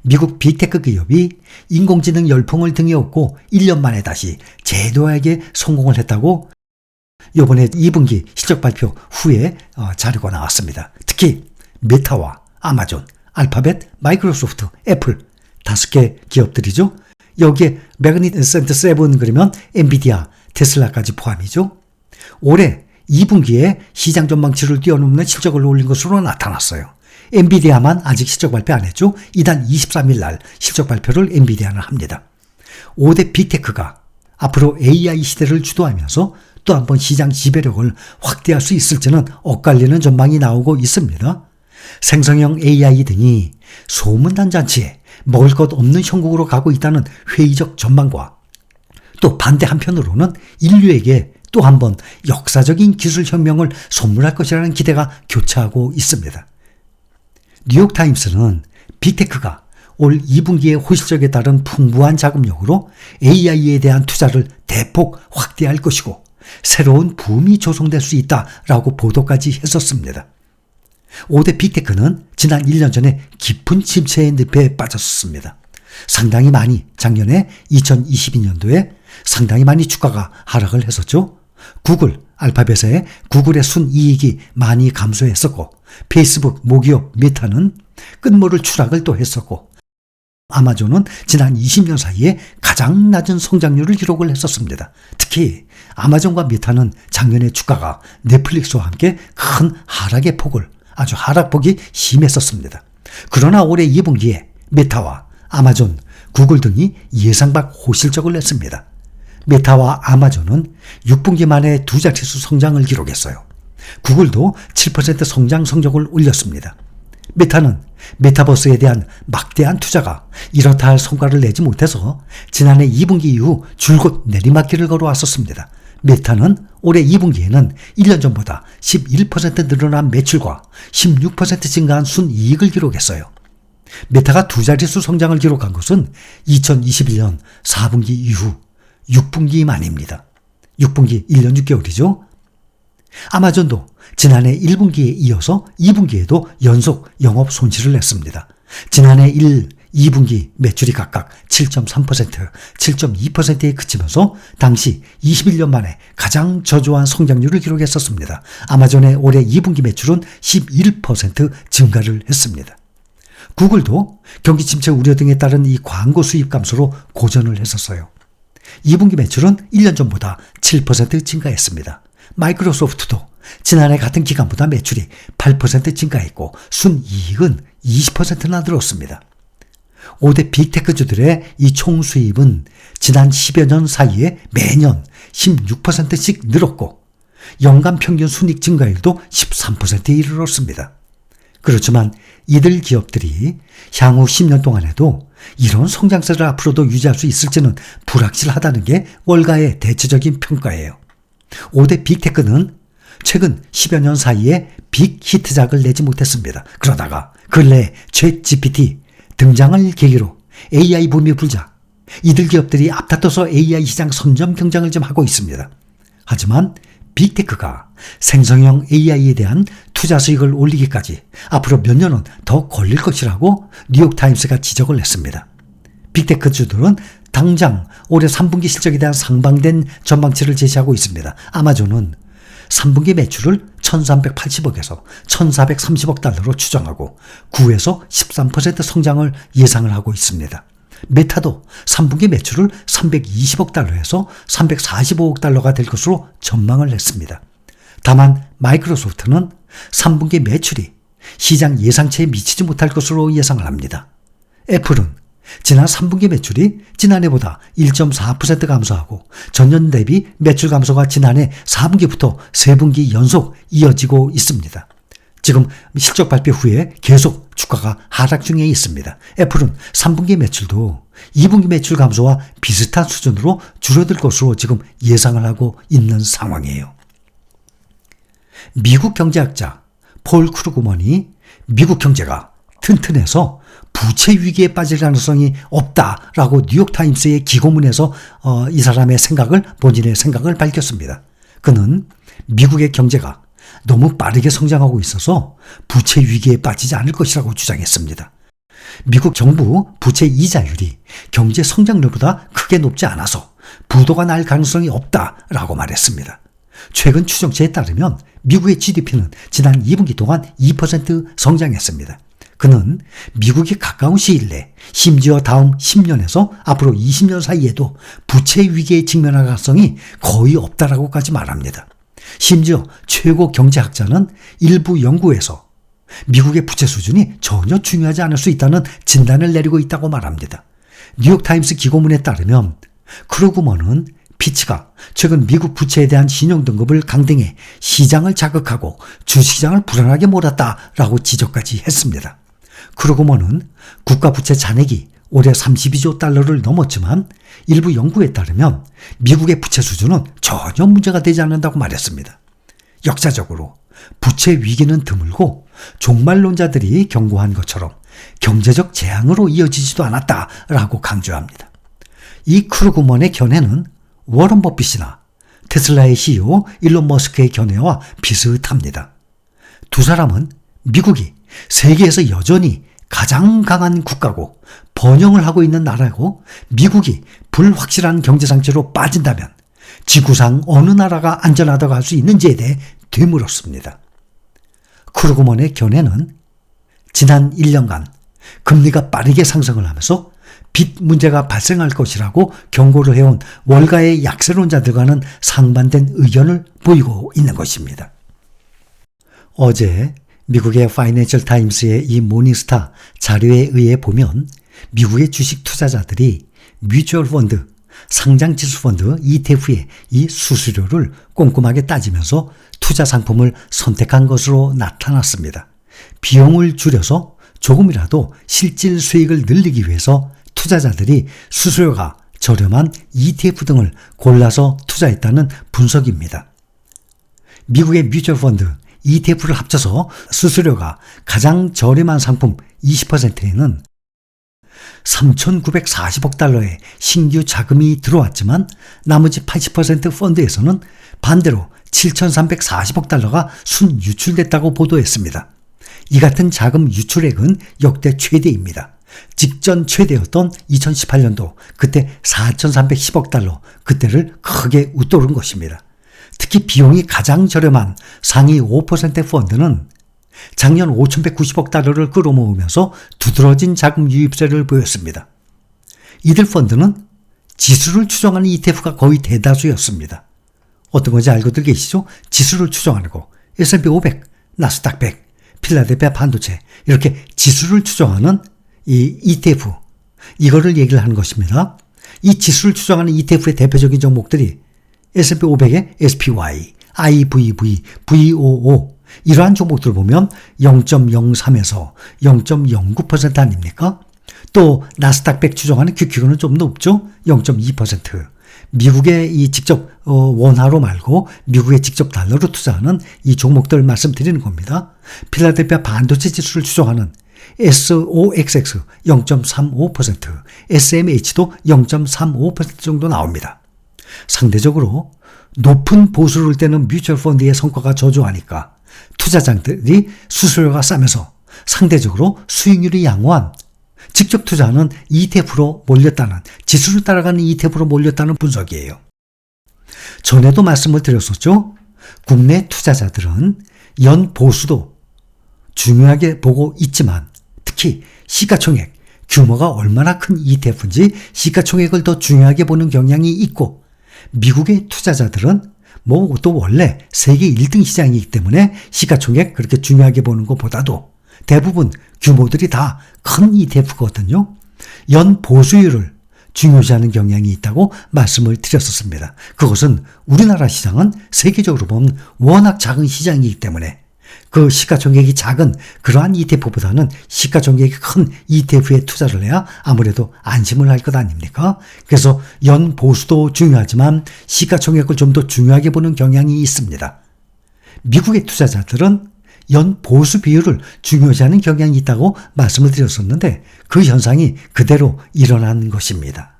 미국 빅테크 기업이 인공지능 열풍을 등에 업고 1년 만에 다시 제도화에 성공을 했다고 이번에 2분기 실적 발표 후에 자료가 나왔습니다. 특히 메타와 아마존, 알파벳, 마이크로소프트, 애플 5개 기업들이죠. 여기에 매그니센트 7 그러면 엔비디아, 테슬라까지 포함이죠. 올해 2분기에 시장 전망치를 뛰어넘는 실적을 올린 것으로 나타났어요. 엔비디아만 아직 실적 발표 안 했죠. 이달 23일 날 실적 발표를 엔비디아는 합니다. 5대 빅테크가 앞으로 AI 시대를 주도하면서 또 한 번 시장 지배력을 확대할 수 있을지는 엇갈리는 전망이 나오고 있습니다. 생성형 AI 등이 소문난 잔치에 먹을 것 없는 형국으로 가고 있다는 회의적 전망과 또 반대 한편으로는 인류에게 또 한 번 역사적인 기술 혁명을 선물할 것이라는 기대가 교차하고 있습니다. 뉴욕타임스는 빅테크가 올 2분기의 호실적에 따른 풍부한 자금력으로 AI에 대한 투자를 대폭 확대할 것이고 새로운 붐이 조성될 수 있다라고 보도까지 했었습니다. 5대 빅테크는 지난 1년 전에 깊은 침체의 늪에 빠졌습니다. 상당히 많이 작년에 2022년도에 상당히 많이 주가가 하락을 했었죠. 구글, 알파벳의 구글의 순이익이 많이 감소했었고 페이스북 모기업 메타는 끝모를 추락을 또 했었고 아마존은 지난 20년 사이에 가장 낮은 성장률을 기록을 했었습니다. 특히 아마존과 메타는 작년에 주가가 넷플릭스와 함께 큰 하락의 폭을 아주 하락폭이 심했었습니다. 그러나 올해 2분기에 메타와 아마존, 구글 등이 예상 밖 호실적을 냈습니다. 메타와 아마존은 6분기 만에 두 자릿수 성장을 기록했어요. 구글도 7% 성장 성적을 올렸습니다. 메타는 메타버스에 대한 막대한 투자가 이렇다 할 성과를 내지 못해서 지난해 2분기 이후 줄곧 내리막길을 걸어왔었습니다. 메타는 올해 2분기에는 1년 전보다 11% 늘어난 매출과 16% 증가한 순이익을 기록했어요. 메타가 두 자릿수 성장을 기록한 것은 2021년 4분기 이후 6분기 만입니다. 6분기 1년 6개월이죠. 아마존도 지난해 1분기에 이어서 2분기에도 연속 영업 손실을 냈습니다. 지난해 1, 2분기 매출이 각각 7.3%, 7.2%에 그치면서 당시 21년 만에 가장 저조한 성장률을 기록했었습니다. 아마존의 올해 2분기 매출은 11% 증가를 했습니다. 구글도 경기 침체 우려 등에 따른 이 광고 수입 감소로 고전을 했었어요. 2분기 매출은 1년 전보다 7% 증가했습니다. 마이크로소프트도 지난해 같은 기간보다 매출이 8% 증가했고 순이익은 20%나 늘었습니다. 5대 빅테크주들의 이 총수입은 지난 10여 년 사이에 매년 16%씩 늘었고 연간 평균 순이익 증가율도 13%에 이르렀습니다. 그렇지만 이들 기업들이 향후 10년 동안에도 이런 성장세를 앞으로도 유지할 수 있을지는 불확실하다는 게 월가의 대체적인 평가예요. 5대 빅테크는 최근 10여 년 사이에 빅 히트작을 내지 못했습니다. 그러다가 근래 챗GPT 등장을 계기로 AI 붐이 불자 이들 기업들이 앞다퉈서 AI 시장 선점 경쟁을 좀 하고 있습니다. 하지만 빅테크가 생성형 AI에 대한 투자 수익을 올리기까지 앞으로 몇 년은 더 걸릴 것이라고 뉴욕타임스가 지적을 했습니다. 빅테크주들은 당장 올해 3분기 실적에 대한 상반된 전망치를 제시하고 있습니다. 아마존은 3분기 매출을 1380억에서 1430억 달러로 추정하고 9에서 13% 성장을 예상을 하고 있습니다. 메타도 3분기 매출을 320억 달러에서 345억 달러가 될 것으로 전망을 했습니다. 다만 마이크로소프트는 3분기 매출이 시장 예상치에 미치지 못할 것으로 예상을 합니다. 애플은 지난 3분기 매출이 지난해보다 1.4% 감소하고 전년 대비 매출 감소가 지난해 4분기부터 3분기 연속 이어지고 있습니다. 지금 실적 발표 후에 계속 주가가 하락 중에 있습니다. 애플은 3분기 매출도 2분기 매출 감소와 비슷한 수준으로 줄어들 것으로 지금 예상을 하고 있는 상황이에요. 미국 경제학자 폴 크루그먼이 미국 경제가 튼튼해서 부채 위기에 빠질 가능성이 없다라고 뉴욕타임스의 기고문에서 이 사람의 본인의 생각을 밝혔습니다. 그는 미국의 경제가 너무 빠르게 성장하고 있어서 부채 위기에 빠지지 않을 것이라고 주장했습니다. 미국 정부 부채 이자율이 경제 성장률보다 크게 높지 않아서 부도가 날 가능성이 없다라고 말했습니다. 최근 추정치에 따르면 미국의 GDP는 지난 2분기 동안 2% 성장했습니다. 그는 미국이 가까운 시일 내 심지어 다음 10년에서 앞으로 20년 사이에도 부채 위기에 직면할 가능성이 거의 없다라고까지 말합니다. 심지어 최고 경제학자는 일부 연구에서 미국의 부채 수준이 전혀 중요하지 않을 수 있다는 진단을 내리고 있다고 말합니다. 뉴욕타임스 기고문에 따르면 크루그먼은 피치가 최근 미국 부채에 대한 신용등급을 강등해 시장을 자극하고 주시장을 불안하게 몰았다라고 지적까지 했습니다. 크루그먼은 국가부채 잔액이 올해 32조 달러를 넘었지만 일부 연구에 따르면 미국의 부채 수준은 전혀 문제가 되지 않는다고 말했습니다. 역사적으로 부채 위기는 드물고 종말론자들이 경고한 것처럼 경제적 재앙으로 이어지지도 않았다라고 강조합니다. 이 크루그먼의 견해는 워런 버핏이나 테슬라의 CEO 일론 머스크의 견해와 비슷합니다. 두 사람은 미국이 세계에서 여전히 가장 강한 국가고 번영을 하고 있는 나라고 미국이 불확실한 경제 상태로 빠진다면 지구상 어느 나라가 안전하다고 할 수 있는지에 대해 되물었습니다. 크루그먼의 견해는 지난 1년간 금리가 빠르게 상승을 하면서 빚 문제가 발생할 것이라고 경고를 해온 월가의 약세론자들과는 상반된 의견을 보이고 있는 것입니다. 어제 미국의 파이낸셜 타임스의 이 모닝스타 자료에 의해 보면 미국의 주식 투자자들이 뮤추얼 펀드, 상장지수 펀드 ETF의 이 수수료를 꼼꼼하게 따지면서 투자 상품을 선택한 것으로 나타났습니다. 비용을 줄여서 조금이라도 실질 수익을 늘리기 위해서 투자자들이 수수료가 저렴한 ETF 등을 골라서 투자했다는 분석입니다. 미국의 뮤추얼 펀드 ETF를 합쳐서 수수료가 가장 저렴한 상품 20%에는 3,940억 달러의 신규 자금이 들어왔지만 나머지 80% 펀드에서는 반대로 7,340억 달러가 순유출됐다고 보도했습니다. 이 같은 자금 유출액은 역대 최대입니다. 직전 최대였던 2018년도 그때 4,310억 달러, 그때를 크게 웃도른 것입니다. 특히 비용이 가장 저렴한 상위 5% 펀드는 작년 5,190억 달러를 끌어모으면서 두드러진 자금 유입세를 보였습니다. 이들 펀드는 지수를 추정하는 ETF가 거의 대다수였습니다. 어떤 건지 알고들 계시죠? 지수를 추정하는 거, S&P 500, 나스닥 100, 필라델피아 반도체, 이렇게 지수를 추정하는 이 ETF, 이거를 얘기를 하는 것입니다. 이 지수를 추정하는 ETF의 대표적인 종목들이 S&P 500의 SPY, IVV, VOO, 이러한 종목들을 보면 0.03에서 0.09% 아닙니까? 또 나스닥 100 추정하는 QQ는 좀 높죠? 0.2%. 미국의 이 직접 원화로 말고 미국의 직접 달러로 투자하는 이 종목들 말씀드리는 겁니다. 필라델피아 반도체 지수를 추정하는 SOXX 0.35%, SMH도 0.35% 정도 나옵니다. 상대적으로 높은 보수를 떼는 뮤추얼 펀드의 성과가 저조하니까 투자자들이 수수료가 싸면서 상대적으로 수익률이 양호한 직접 투자하는 ETF로 몰렸다는, 지수를 따라가는 ETF로 몰렸다는 분석이에요. 전에도 말씀을 드렸었죠. 국내 투자자들은 연 보수도 중요하게 보고 있지만 특히 시가총액, 규모가 얼마나 큰 ETF인지 시가총액을 더 중요하게 보는 경향이 있고, 미국의 투자자들은 또 원래 세계 1등 시장이기 때문에 시가총액 그렇게 중요하게 보는 것보다도 대부분 규모들이 다 큰 ETF거든요. 연 보수율을 중요시하는 경향이 있다고 말씀을 드렸었습니다. 그것은 우리나라 시장은 세계적으로 보면 워낙 작은 시장이기 때문에 그 시가총액이 작은 그러한 ETF보다는 시가총액이 큰 ETF에 투자를 해야 아무래도 안심을 할 것 아닙니까? 그래서 연 보수도 중요하지만 시가총액을 좀 더 중요하게 보는 경향이 있습니다. 미국의 투자자들은 연 보수 비율을 중요시하는 경향이 있다고 말씀을 드렸었는데 그 현상이 그대로 일어난 것입니다.